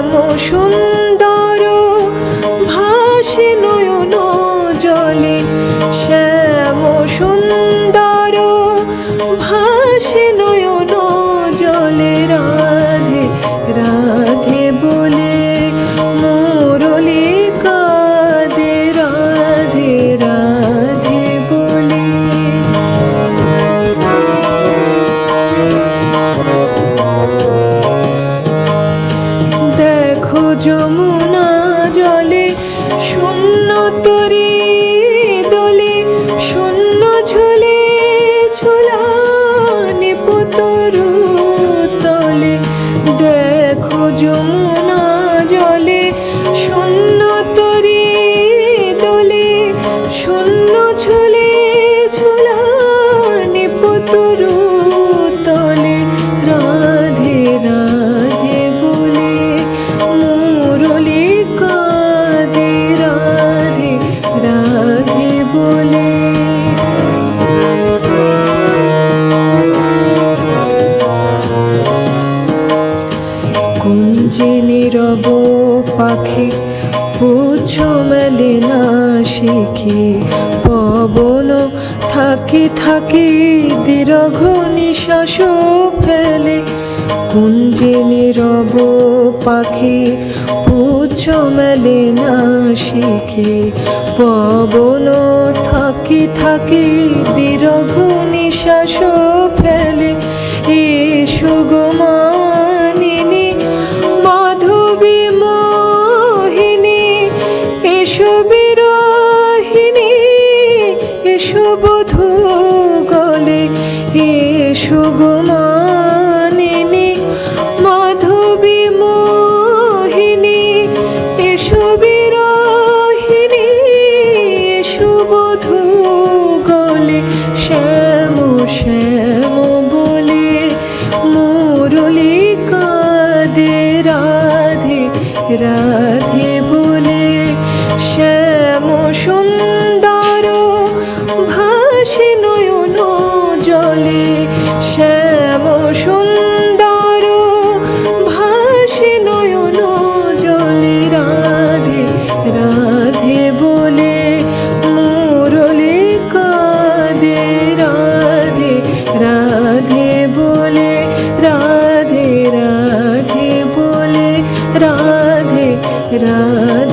শ্যাম সুন্দর ভাসে নয়ন জলে, শ্যাম সুন্দর ভাসে নয়ন জলে। রাধে রাধে বলে মুরলি কাঁদে, রাধে রাধে বলে। দেখো যমুনা জলে শূন্য তরী দোলে, শূন্য ঝুলে ঝুলানে পুতরু তলে। দেখো যমুনা জলে শূন্য তরী দোলে, শূন্য ঝুলে ঝুলানে পুতরু তলে। রাধে রাধে বলে মুরলি কাঁদে, রাধে রাধে বলে। কুঞ্জে নীরব পাখি পুচ্ছ মেলে না শিখে, পবন থাকে থাকে দীর্ঘ নিঃশ্বাস ফেলে। কুঞ্জে নীরব পাখি পুচ্ছ মেলে না শিখে, পবন থাকে থাকে দীর্ঘ নিঃশ্বাস ফেলে। এসো গো মানিনী মাধবী মোহিনী, এসো বিরহিনী এসো বধূ গলে। এসো গো মানিনী মাধবী মোহিনী, এসো বিরহিনী এসো বধূ গলে। শ্যাম শ্যাম বলে মুরলি কাঁদে, রাধে রাধে বলে শ্যাম সুন্দর ভাসে নয়ন জলে, শ্যাম সুন্দর ভাসে নয়ন জলে। রাধে রাধে বলে মুরলি কাঁদে, রাধে রাধে বলে, রাধে রাধে বলে, রাধে রাধে।